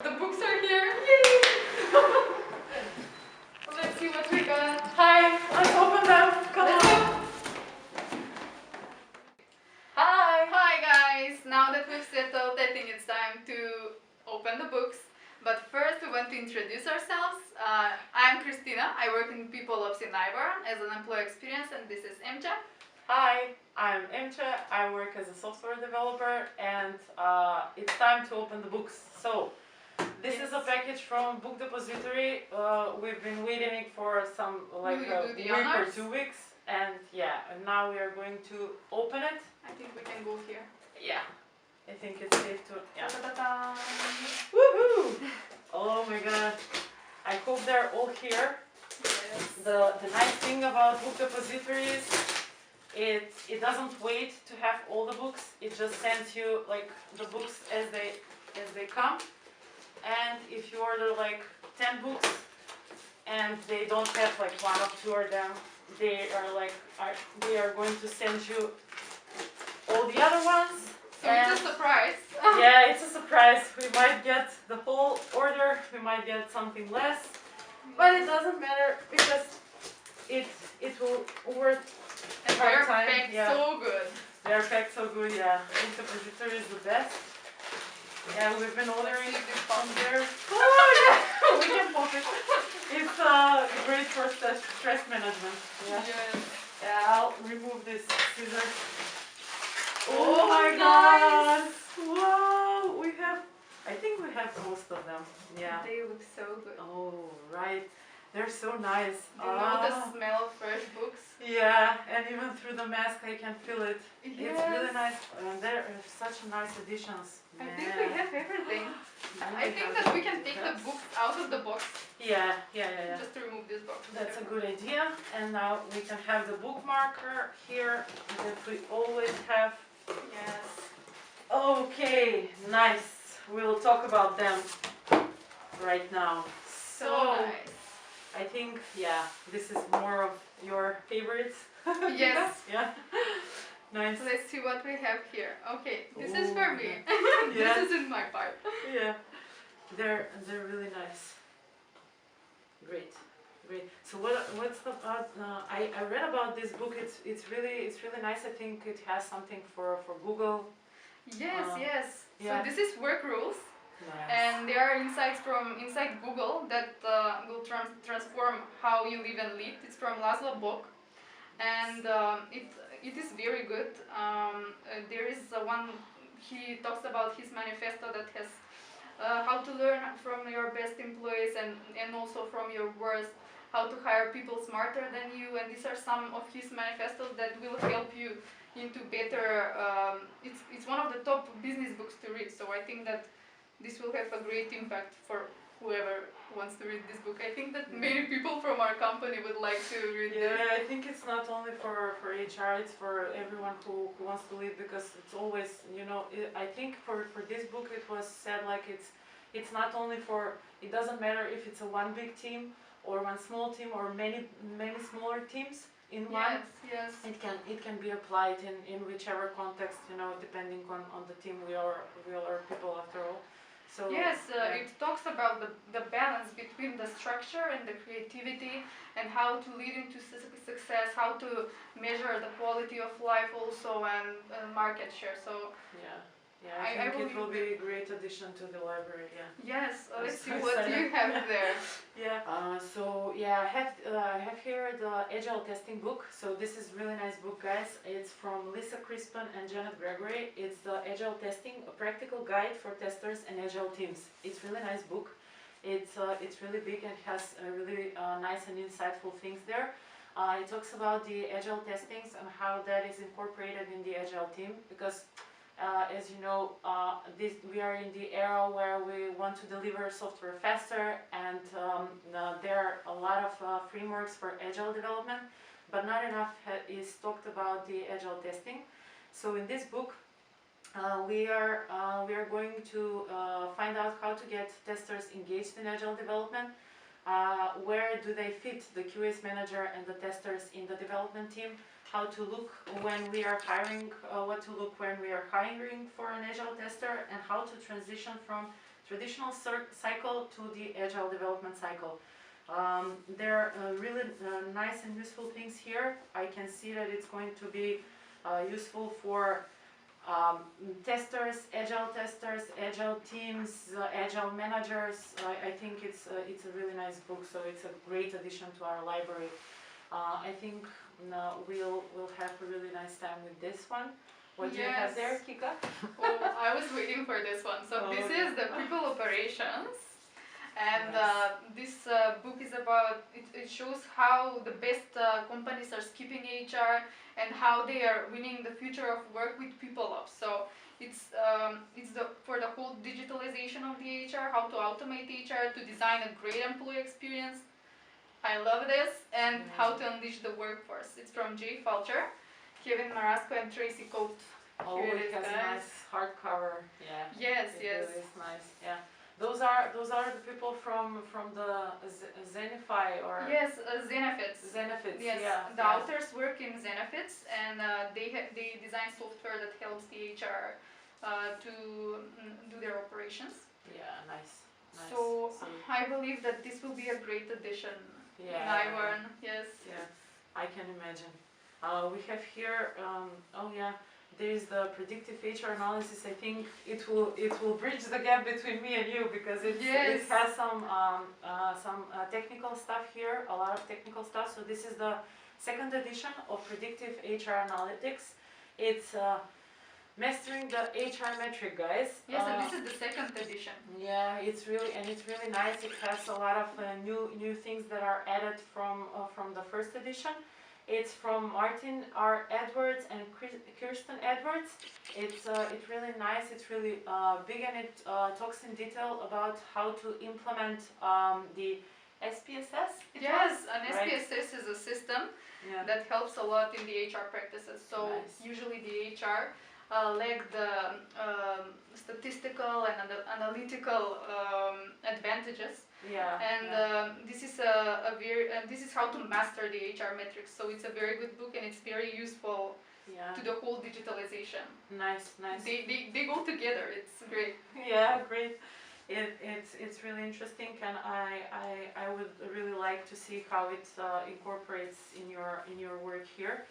The books are here. Yay! Let's see what we got. Hi, let's open them. Come on. Hi guys. Now that we've settled, I think it's time to open the books. But first we want to introduce ourselves. I'm Christina. I work in People Ops in IBORN as an employee experience, and this is Emcha. Hi, I'm Emcha. I work as a software developer, and it's time to open the books. So, this is a package from Book Depository. We've been waiting for some a week or 2 weeks, and and now we are going to open it. I think we can go here. Yeah, I think it's safe to. Yeah. Woohoo! Oh my god! I hope they're all here. Yes. The nice thing about Book Depository is it doesn't wait to have all the books. It just sends you like the books as they come. And if you order like 10 books and they don't have like one or two of them, they are going to send you all the other ones. So it's a surprise. Yeah, it's a surprise. We might get the whole order, we might get something less, but it doesn't matter because it will work. And they're packed so good. They're packed so good, yeah. Book Depository is the best. Yeah, we've been ordering from there. Oh yeah, we can pop it. It's great for stress management. Yeah. Yes. Yeah, I'll remove this scissors. Oh my god! Wow, I think we have most of them. Yeah. They look so good. Oh right, they're so nice. You know the smell of fresh books? Yeah, and even through the mask I can feel it. Yes. It's really nice. And they're such nice additions. I think we have everything. I think that we can take the books out of the box. Yeah. Just to remove this box. That's a good idea. And now we can have the bookmarker here that we always have. Yes. Okay, nice. We'll talk about them right now. So nice. I think, this is more of your favorites. Yes. Yeah. Nice. Let's see what we have here. Okay, this is for me. Yeah. This is in my part. Yeah. They're really nice. Great. So what's the I read about this book. It's really nice. I think it has something for Google. Yes. Yeah. So this is work rules. Nice. And there are insights from inside Google that will transform how you live and lead. It's from Laszlo Bock, and it is very good. There is one, he talks about his manifesto that has how to learn from your best employees and also from your worst, how to hire people smarter than you, and these are some of his manifestos that will help you into better, it's one of the top business books to read, so I think that this will have a great impact for whoever wants to read this book. I think that many people from our company would like to read this. Yeah, I think it's not only for HR, it's for everyone who wants to lead, because it's always, I think for this book it was said like it's not only for, it doesn't matter if it's a one big team or one small team or many smaller teams in one. Yes. It can be applied in whichever context, depending on the team. We are people after all. So, it talks about the balance between the structure and the creativity and how to lead into success, how to measure the quality of life also and market share. So I think it will be a great addition to the library. Yes, let's see what you have there. I have here the Agile Testing book. So this is a really nice book, guys. It's from Lisa Crispin and Janet Gregory. It's the Agile Testing, a practical guide for testers and Agile teams. It's a really nice book. It's really big and has really nice and insightful things there. It talks about the Agile testings and how that is incorporated in the Agile team, because as you know, we are in the era where we want to deliver software faster, and there are a lot of frameworks for Agile development, but not enough is talked about the Agile testing. So in this book, we are going to find out how to get testers engaged in Agile development. Where do they fit the QS manager and the testers in the development team? How to look when we are hiring, what to look when we are hiring for an Agile tester, and how to transition from traditional cycle to the agile development cycle. There are really nice and useful things here. I can see that it's going to be useful for testers, agile teams, agile managers. I think it's a really nice book, so it's a great addition to our library. I think we'll have a really nice time with this one. What do you have there, Kika? Oh, I was waiting for this one. So this is the people operations, and this book is about. It shows how the best companies are skipping HR and how they are winning the future of work with people ops. So it's for the whole digitalization of the HR, how to automate HR, to design a great employee experience. I love this, and how to unleash the workforce. It's from Jay Fulcher, Kevin Marasco, and Tracy Coate. Oh, it has a nice hardcover. Yeah. Yes, yes. Really is nice. Yeah. Those are the people from the Zenify or. Yes, Zenefits. Zenefits. Yes, yeah. The authors work in Zenefits, and they design software that helps the HR to do their operations. Yeah, nice. So I believe that this will be a great addition in IBORN. Yes. Yeah, I can imagine. We have here. There is the predictive HR analysis. I think it will bridge the gap between me and you, because it has some technical stuff here, a lot of technical stuff. So this is the second edition of predictive HR analytics. It's mastering the HR metric, guys. Yes, and this is the second edition. Yeah, it's really nice. It has a lot of new things that are added from the first edition. It's from Martin R. Edwards and Kirsten Edwards. It's really nice. It's really big, and it talks in detail about how to implement the SPSS. Yes, an SPSS is a system that helps a lot in the HR practices. So usually the HR lack the statistical and analytical advantages. Yeah. And this is this is how to master the HR metrics. So it's a very good book, and it's very useful to the whole digitalization. Nice. They go together. It's great. Yeah, great. It's really interesting, and I would really like to see how it incorporates in your work here.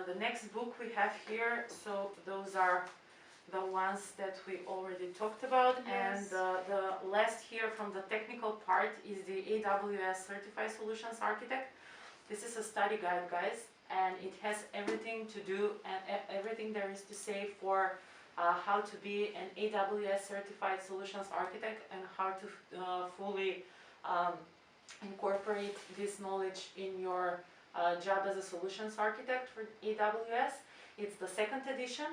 The next book we have here, so those are the ones that we already talked about, and the last here from the technical part is the AWS Certified Solutions Architect. This is a study guide, guys, and it has everything to do and everything there is to say for how to be an AWS Certified Solutions Architect, and how to fully incorporate this knowledge in your job as a solutions architect for AWS. It's the second edition,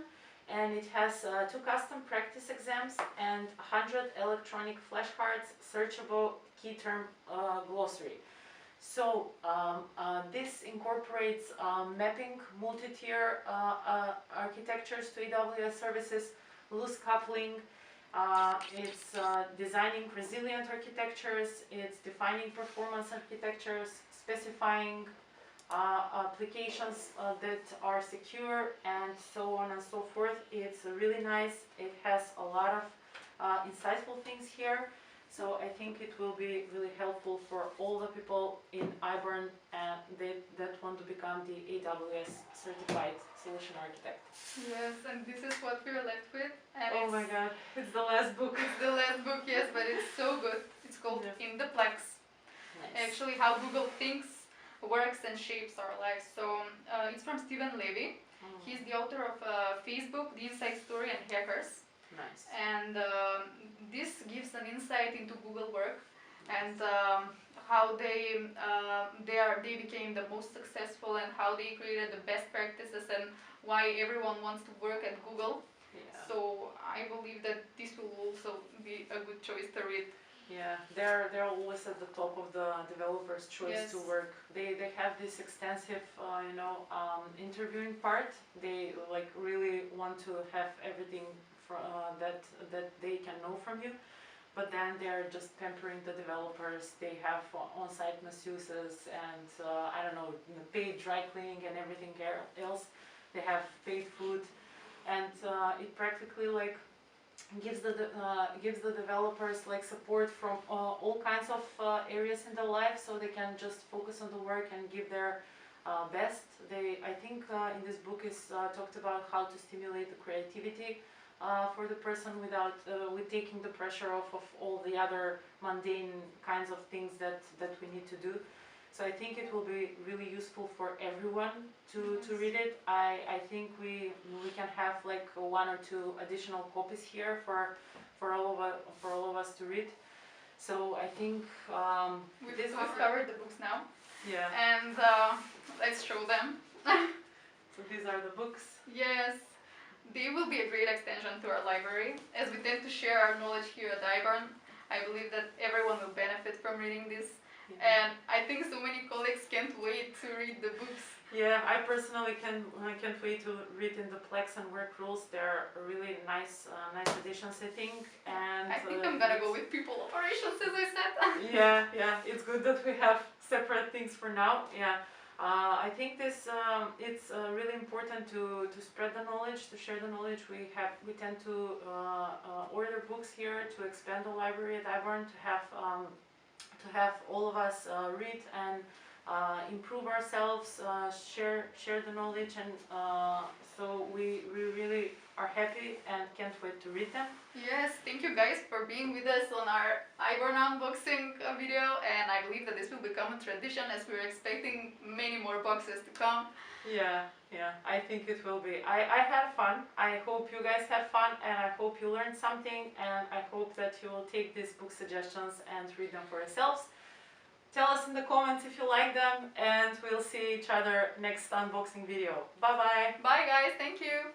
and it has 2 custom practice exams and 100 electronic flashcards, searchable key term glossary. So this incorporates mapping multi-tier architectures to AWS services, loose coupling. It's designing resilient architectures. It's defining performance architectures, specifying applications that are secure, and so on and so forth. It's really nice. It has a lot of insightful things here, so I think it will be really helpful for all the people in IBORN that want to become the AWS certified solution architect. Yes, and this is what we're left with. And oh my god, it's the last book. It's the last book, yes, but it's so good. It's called In the Plex. Nice. Actually, how Google thinks, works, and shapes our lives. So it's from Stephen Levy. He's the author of Facebook, The Inside Story, and Hackers. Nice. And this gives an insight into Google work, and how they became the most successful, and how they created the best practices, and why everyone wants to work at Google. So I believe that this will also be a good choice to read. Yeah, they're always at the top of the developer's choice to work. They have this extensive interviewing part. They really want to have everything that they can know from you, but then they're just pampering the developers. They have on-site masseuses and I don't know, paid dry cleaning and everything else. They have paid food, and it practically gives the developers like support from all kinds of areas in their life, so they can just focus on the work and give their best. I think in this book is talked about how to stimulate the creativity for the person without with taking the pressure off of all the other mundane kinds of things that we need to do. So I think it will be really useful for everyone to read it. I think we can have like 1 or 2 additional copies here for all of us to read. So I think we've covered the books now. Yeah. And let's show them. So these are the books. Yes, they will be a great extension to our library. As we tend to share our knowledge here at IBORN, I believe that everyone will benefit from reading this. Yeah. And I think so many colleagues can't wait to read the books. Yeah, I personally can't wait to read in the Plex and work rules. They're really nice additions, I think. And I think I'm gonna go with people operations, as I said. Yeah, it's good that we have separate things for now. Yeah, I think this it's really important to spread the knowledge, to share the knowledge. We tend to order books here to expand the library at IBORN, to have all of us read and improve ourselves, share the knowledge, and so we really are happy and can't wait to read them. Yes, thank you guys for being with us on our IBORN unboxing video, and I believe that this will become a tradition as we're expecting many more boxes to come. Yeah, I think it will be. I had fun. I hope you guys had fun, and I hope you learned something, and I hope that you will take these book suggestions and read them for yourselves. Tell us in the comments if you like them, and we'll see each other next unboxing video. Bye bye! Bye guys, thank you!